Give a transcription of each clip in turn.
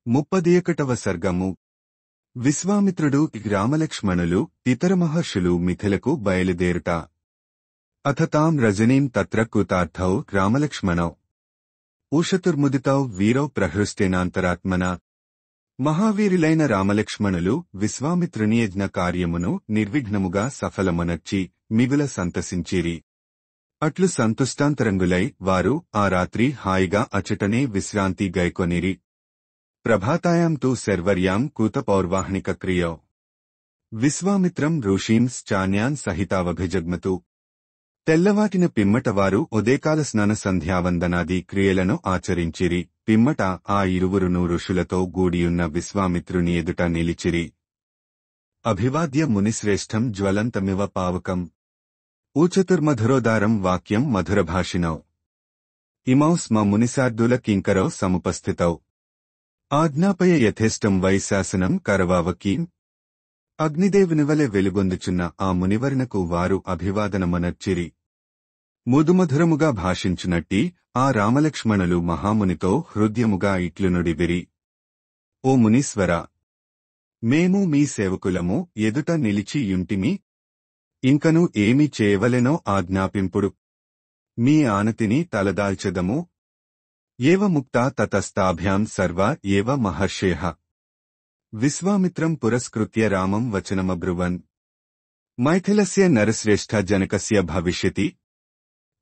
31వ సర్గము. విశ్వామిత్రుడు రామలక్ష్మణులు ఇతర మహర్షులు మిథిలకు బయలుదేరుట. అథ తాం రజనీం తత్ర కృతార్థౌ రామలక్ష్మణౌ ఊషతుర్ముదితౌ వీరౌ ప్రహృష్టేనాంతరాత్మన. మహావీరులైన రామలక్ష్మణులు విశ్వామిత్రుని యజ్ఞ కార్యమును నిర్విఘ్నముగా సఫలమునర్చి మిగుల సంతసించిరి. అట్లు సంతుష్టాంతరంగులై వారు ఆ రాత్రి హాయిగా అచటనే విశ్రాంతి గైకొనిరి. ప్రభాతాయాం తు శర్వర్యాం కూతపౌర్వాహ్నిక క్రియౌ విశ్వామిత్రం ఋషీంశ్చాన్యాన్ సహితావభిజగ్మతు. తెల్లవాటిన పిమ్మట వారు ఉదయకాల స్నాన సంధ్యావందనాది క్రియలను ఆచరించిరి. పిమ్మట ఆ ఇరువురును ఋషులతో గూడియున్న విశ్వామిత్రుని ఎదుట నిలిచిరి. అభివాద్య మునిశ్రేష్టం జ్వలంతమివ పావకం ఊచతుర్మధురోదారం వాక్యం మధురభాషిణౌ ఇమౌ స్మ మునిశార్దూల కింకరౌ సముపస్థితౌ ఆజ్ఞాపయ యథేష్టం వై శాసనం కరవావకీం. అగ్నిదేవునివలె వెలుగొందుచున్న ఆ మునివర్ణకు వారు అభివాదనమనర్చిరి. ముదుమధురముగా భాషించునట్టి ఆ రామలక్ష్మణులు మహామునితో హృదయముగా ఇట్లునుడివిరి. ఓ మునీశ్వర, మేము మీ సేవకులము ఎదుట నిలిచి యుంటిమి. ఇంకను ఏమి చేయవలెనో ఆజ్ఞాపింపుడు. మీ ఆనతిని తలదాల్చెదము. ఏవ ముక్తా తతస్తాభ్యాం సర్వా ఏవ మహర్షేః. విశ్వామిత్రం పురస్కృత్య రామం వచనమబ్రువన్. మైథిలస్య నరశ్రేష్ఠ జనకస్య భవిష్యతి.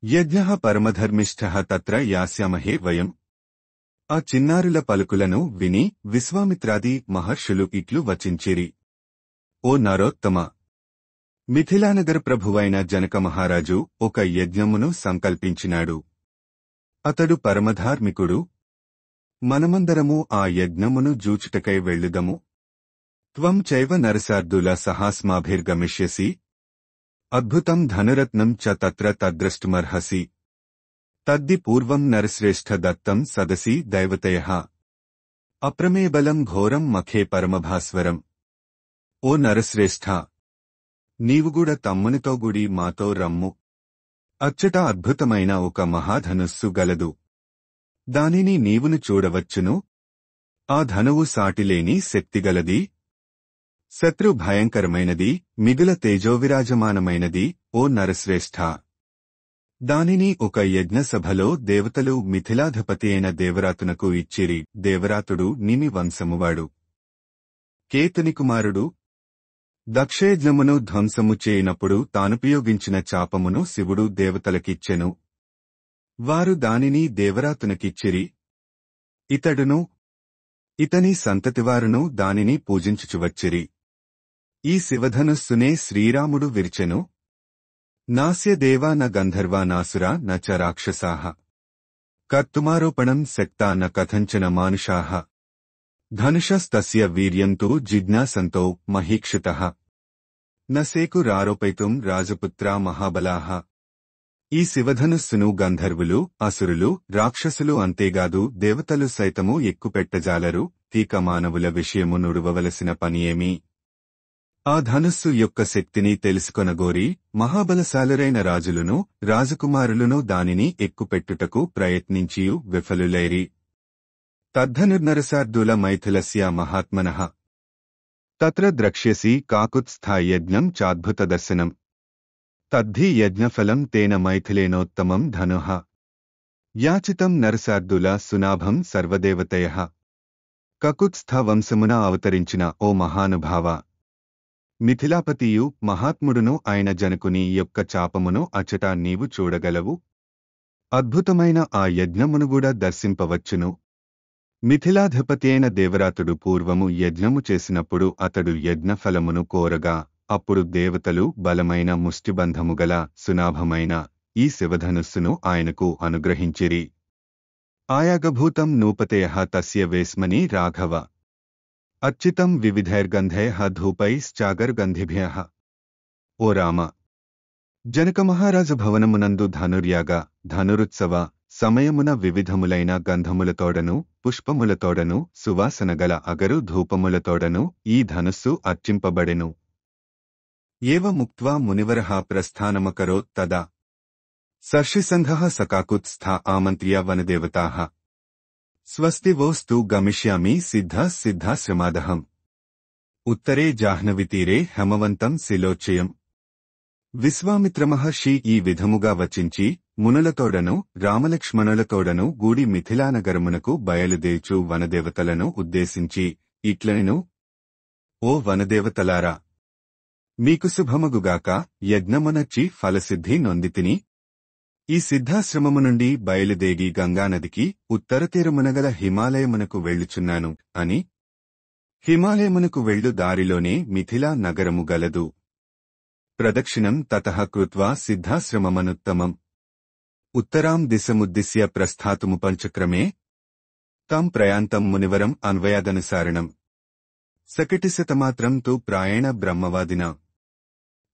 యజ్ఞః పరమధర్మిష్ఠః తత్ర యాస్యామహే వయం. ఆ చిన్నారుల పలుకులను విని విశ్వామిత్రాది మహర్షులు ఇట్లు వచించిరి. ఓ నరోత్తమ, మిథిలానగర ప్రభువైన జనక మహారాజు ఒక యజ్ఞమును సంకల్పించినాడు. అతడు పరమధార్మికుడు. మనమందరము ఆ యజ్ఞమును జూచుటకై వెళ్ళుదము. త్వం చైవ నరసార్దుల సహాస్మాభిర్గమిష్యసి. అద్భుతం ధనురత్నం చ తత్ర తద్ద్రష్టుమర్హసి. తద్ది పూర్వం నరశ్రేష్ఠ దత్తం సదసి దైవతయః. అప్రమేబలం ఘోరం మఖే పరమభాస్వరం. ఓ నరశ్రేష్ఠ, నీవుగూడ తమ్మునితో గుడి మాతో రమ్ము. అచ్చట అద్భుతమైన ఒక మహాధనుస్సు గలదు. దానిని నీవును చూడవచ్చును. ఆ ధనువు సాటిలేని శక్తిగలది. శత్రు భయంకరమైనది, మిగుల తేజోవిరాజమానమైనది. ఓ నరశ్రేష్ఠ, దానిని ఒక యజ్ఞసభలో దేవతలు మిథిలాధిపతి అయిన దేవరాతునకు ఇచ్చిరి. దేవరాతుడు నిమి వంశమువాడు. కేతుని కుమారుడు. దక్షయజ్ఞమును ధ్వంసము చేయనప్పుడు తానుపయోగించిన చాపమును శివుడు దేవతలకిచ్చెను. వారు దానిని దేవరాతునకిచ్చిరి. ఇతడును ఇతని సంతతివారును దానిని పూజించుచువచ్చిరి. ఈ శివధనుస్సునే శ్రీరాముడు విరిచెను. నాస్య దేవా న గంధర్వా నాసురా న చ రాక్షసాః. కర్తుమారోపణం శక్తా న కథంచన మానుషాః. ధనుషస్తస్య వీర్యం తు జిజ్ఞాసంతో మహీక్షితః. న సేకురారోపయితుం రాజపుత్రా మహాబలాః. ఈ శివధనుస్సును గంధర్వులు, అసురులు, రాక్షసులు అంతేగాదు దేవతలు సైతము ఎక్కుపెట్టజాలరు. తీక మానవుల విషయము నుడువవలసిన పని ఏమి? ఆ ధనుస్సు యొక్క శక్తిని తెలుసుకొనగోరి మహాబలశాలురైన రాజులును రాజకుమారులును దానిని ఎక్కుపెట్టుటకు ప్రయత్నించియు విఫలులైరి. తద్ధనుర్నరసార్దూల మైథిలస్య మహాత్మనః. తత్ర ద్రక్ష్యసి కాకుత్స్థా యజ్ఞం చాద్భుతదర్శనం. తద్ధి యజ్ఞఫలం తేన మైథిలేనోత్తమం ధనుః. యాచితం నరసార్దూల సునాభం సర్వదేవతయః. కకుత్స్థ వంశమున అవతరించిన ఓ మహానుభావ, మిథిలాపతియు మహాత్ముడును అయిన జనకుని యొక్క చాపమును అచట నీవు చూడగలవు. అద్భుతమైన ఆ యజ్ఞమునుగూడా దర్శింపవచ్చును. మిథిలాధిపతి అయిన దేవరాతుడు పూర్వము యజ్ఞము చేసినప్పుడు అతడు యజ్ఞఫలమును కోరగా అప్పుడు దేవతలు బలమైన ముష్టిబంధముగల సునాభమైన ఈ శివధనుస్సును ఆయనకు అనుగ్రహించిరి. ఆయాగభూతం నూపతేః తస్య వేస్మని రాఘవ. అర్చితం వివిధైర్గంధైః ధూపైశ్చాగర్గంధిభ్యః. ఓ రామ, జనక మహారాజ భవనమునందు ధనుర్యాగ ధనురుత్సవ సమయమున వివిధములైన గంధములతోడను పుష్పములతోడను సువాసనగల అగరు ధూపములతోడను ఈ ధనుస్సు అర్చింపబడెను. ఏవ ముక్త్వా మునివరః ప్రస్థానమకరోత్ తదా. सर्षिसङ्घः सकाकुत्स्था आमन्त्र्य वनदेवताः స్వస్తి వోస్తు గమిష్యామి సిద్ధాశ్రమాదహం. ఉత్తరే జాహ్నవితీరే హేమవంతం శిలోచయం. విశ్వామిత్ర మహర్షి ఈ విధముగా వచించి మునులతోడను రామలక్ష్మణులతోడను గూడి మిథిలానగరమునకు బయలుదేర్చు వనదేవతలను ఉద్దేశించి ఇట్లనెను. ఓ వనదేవతలారా, మీకు శుభమగుగాక. యజ్ఞమునర్చి ఫలసిద్ధి నొందితిని. ఈ సిద్ధాశ్రమము నుండి బయలుదేగి గంగానదికి ఉత్తర తీరమునగల హిమాలయమునకు వెళ్ళుచున్నాను అని. హిమాలయమునకు వెళ్ళు దారిలోనే మిథిలా నగరము గలదు. ప్రదక్షిణం తతః కృత్వా సిద్ధాశ్రమమనుత్తమం. ఉత్తరాం దిశముద్దిశ్య ప్రస్థాతుముపంచక్రమే. తం ప్రయాంతం మునివరం అన్వయాదనుసారణం. సకటిశతమాత్రం తు ప్రాయేణ బ్రహ్మవాదిన.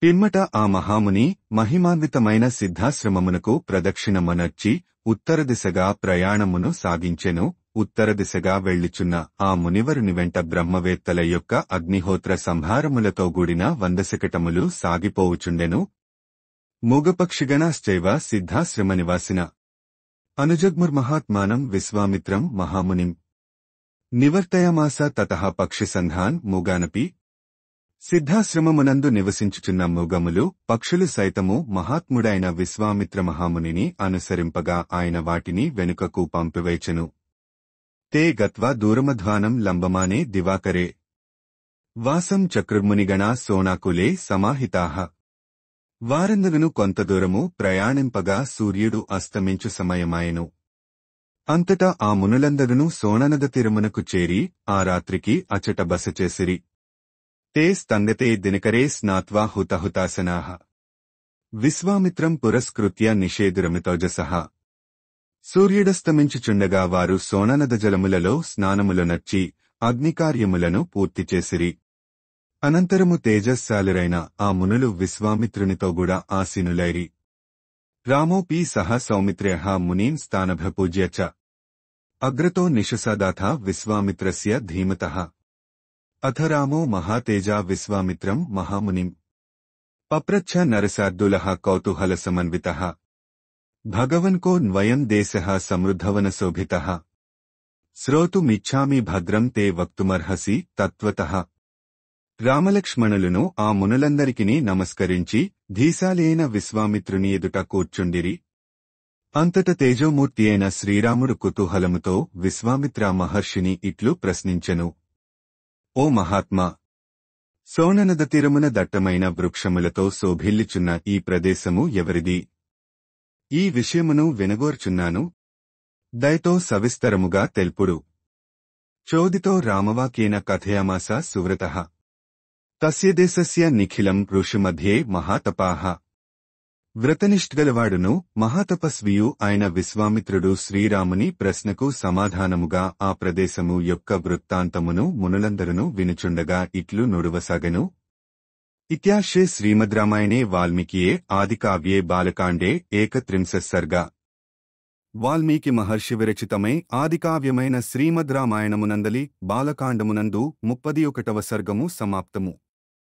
పిమ్మట ఆ మహాముని మహిమాన్వితమైన సిద్ధాశ్రమమునకు ప్రదక్షిణమనర్చి ఉత్తర దిశగా ప్రయాణమును సాగించెను. ఉత్తర దిశగా వెళ్ళుచున్న ఆ మునివరుని వెంట బ్రహ్మవేత్తల యొక్క అగ్నిహోత్ర సంభారములతో కూడిన 100 శకటములు సాగిపోవుచుండెను. మూగపక్షిగణాశ్చైవ సిద్ధాశ్రమ నివాసిన అనుజగ్ముర్మహాత్మానం విశ్వామిత్రం మహామునిం. నివర్తయామాస తతః పక్షిసంధాన్ మూగానపి. సిద్ధాశ్రమమునందు నివసించుచున్న మూగములు పక్షులు సైతము మహాత్ముడైన విశ్వామిత్ర మహామునిని అనుసరింపగా ఆయన వాటిని వెనుకకు పంపివేచెను. తే గత్వా దూరమధ్వానం లంబమానే దివాకరే. వాసం చక్రుర్మునిగణా సోనాకులే సమాహితాః. వారందరును కొంత దూరము ప్రయాణింపగా సూర్యుడు అస్తమించు సమయమాయెను. అంతటా ఆ మునులందరును సోననద తీరమునకు చేరి ఆ రాత్రికి అచట బస చేసిరి. తే స్తంగతే దినకరే స్నాత్వా హుతహుతాసనాః. విశ్వామిత్రం పురస్కృత్య నిషేధురమితోజసః. సూర్యుడస్తమించుచుండగా వారు సోననద జలములలో స్నానములనర్చి అగ్నికార్యములను పూర్తిచేసిరి. అనంతరము తేజస్శాలురైన ఆ మునులు విశ్వామిత్రునితోగూడా ఆసీనులైరి. రామోపి సహ సౌమిత్ర్యః మునీన్ స్థానభ్యపూజ్య చ. అగ్రతో నిశసాదాథ విశ్వామిత్రస్య ధీమతః. అథ రామో మహాతేజా విశ్వామిత్రం మహామునిం. పప్రచ్ఛ నరశార్దూలః కౌతూహలసమన్వితః. భగవన్కో న్వయం దేశః సమృద్ధవనశోభితః. శ్రోతుమిచ్ఛామి భద్రం తే వక్తుమర్హసి తత్వతః. రామలక్ష్మణులను ఆ మునులందరికిని నమస్కరించి ధీశాలియైన విశ్వామిత్రుని ఎదుట కూర్చుండిరి. అంతట తేజోమూర్తి అయిన శ్రీరాముడు కుతూహలముతో విశ్వామిత్ర మహర్షిని ఇట్లు ప్రశ్నించెను. ఓ మహాత్మా, సోననద తీరమున దట్టమైన వృక్షములతో శోభిల్లుచున్న ఈ ప్రదేశము ఎవరిది? ఈ విషయమును వినగోర్చున్నాను. దయతో సవిస్తరముగా తెల్పుడు. చోదితో రామవాక్యేన కథయామాస సువ్రతః. తస్య దేశస్య నిఖిలం ఋషిమధ్యే మహాతపాః. వ్రతనిష్ఠగలవాడును మహాతపస్వియు అయిన విశ్వామిత్రుడు శ్రీరాముని ప్రశ్నకు సమాధానముగా ఆ ప్రదేశము యొక్క వృత్తాంతమును మునులందరును వినుచుండగా ఇట్లు నుడువసాగెను. ఇత్యాశ్రే శ్రీమద్రామాయణే వాల్మీకియే ఆదికావ్యే బాలకాండే 31 సర్గ. వాల్మీకి మహర్షి విరచితమై ఆదికావ్యమైన శ్రీమద్ రామాయణమునందలి బాలకాండమునందు 31వ సర్గము సమాప్తము.